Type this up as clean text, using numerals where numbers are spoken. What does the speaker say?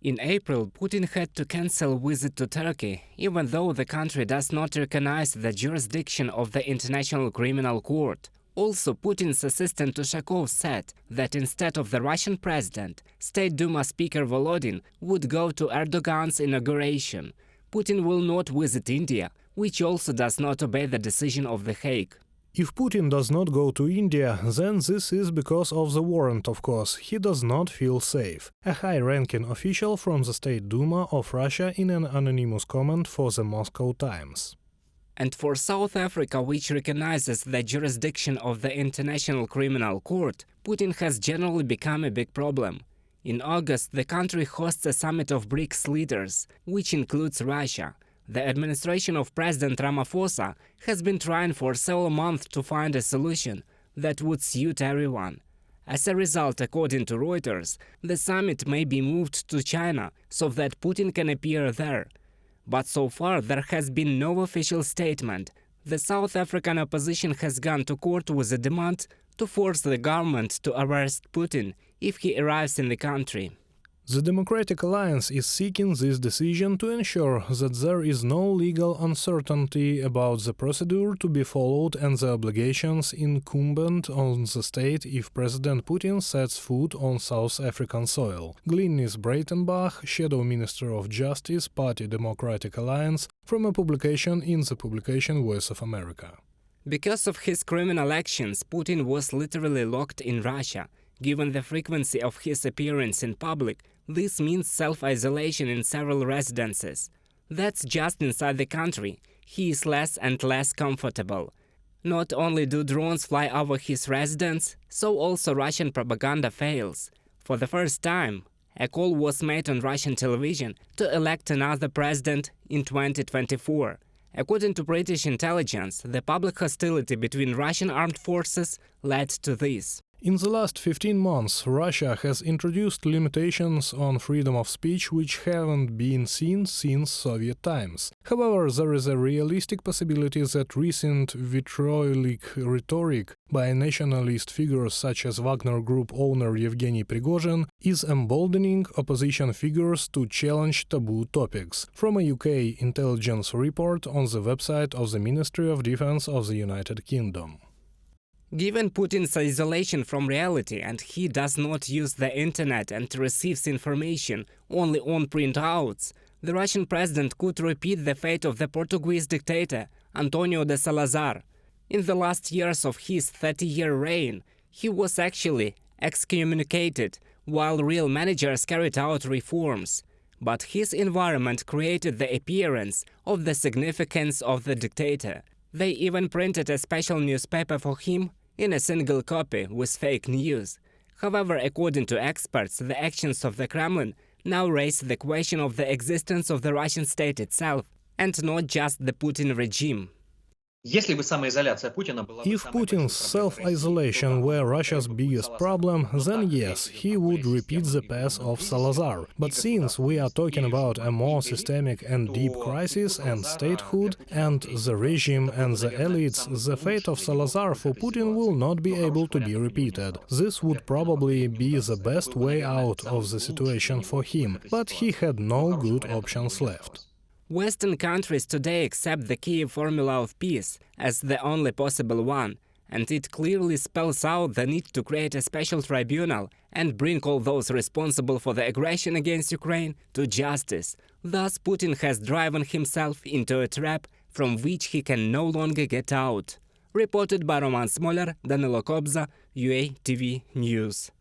In April, Putin had to cancel a visit to Turkey, even though the country does not recognize the jurisdiction of the International Criminal Court. Also, Putin's assistant Ushakov said that instead of the Russian president, State Duma Speaker Volodin would go to Erdogan's inauguration. Putin will not visit India, which also does not obey the decision of The Hague. If Putin does not go to India, then this is because of the warrant, of course. He does not feel safe. A high-ranking official from the State Duma of Russia in an anonymous comment for the Moscow Times. And for South Africa, which recognizes the jurisdiction of the International Criminal Court, Putin has generally become a big problem. In August, the country hosts a summit of BRICS leaders, which includes Russia. The administration of President Ramaphosa has been trying for several months to find a solution that would suit everyone. As a result, according to Reuters, the summit may be moved to China so that Putin can appear there. But so far there has been no official statement. The South African opposition has gone to court with a demand to force the government to arrest Putin if he arrives in the country. The Democratic Alliance is seeking this decision to ensure that there is no legal uncertainty about the procedure to be followed and the obligations incumbent on the state if President Putin sets foot on South African soil. Glynis Breitenbach, Shadow Minister of Justice, Party Democratic Alliance, from a publication in the publication Voice of America. Because of his criminal actions, Putin was literally locked in Russia. Given the frequency of his appearance in public, this means self-isolation in several residences. That's just inside the country. He is less and less comfortable. Not only do drones fly over his residence, so also Russian propaganda fails. For the first time, a call was made on Russian television to elect another president in 2024. According to British intelligence, the public hostility between Russian armed forces led to this. In the last 15 months, Russia has introduced limitations on freedom of speech which haven't been seen since Soviet times. However, there is a realistic possibility that recent vitriolic rhetoric by nationalist figures such as Wagner Group owner Yevgeny Prigozhin is emboldening opposition figures to challenge taboo topics. From a UK intelligence report on the website of the Ministry of Defense of the United Kingdom. Given Putin's isolation from reality and he does not use the internet and receives information only on printouts, the Russian president could repeat the fate of the Portuguese dictator António de Salazar. In the last years of his 30-year reign, he was actually excommunicated, while real managers carried out reforms. But his environment created the appearance of the significance of the dictator. They even printed a special newspaper for him in a single copy with fake news. However, according to experts, the actions of the Kremlin now raise the question of the existence of the Russian state itself, and not just the Putin regime. If Putin's self-isolation were Russia's biggest problem, then yes, he would repeat the path of Salazar. But since we are talking about a more systemic and deep crisis and statehood, and the regime and the elites, the fate of Salazar for Putin will not be able to be repeated. This would probably be the best way out of the situation for him, but he had no good options left. Western countries today accept the Kiev formula of peace as the only possible one, and it clearly spells out the need to create a special tribunal and bring all those responsible for the aggression against Ukraine to justice. Thus, Putin has driven himself into a trap from which he can no longer get out. Reported by Roman Smoler, Danilo Kobza, UATV News.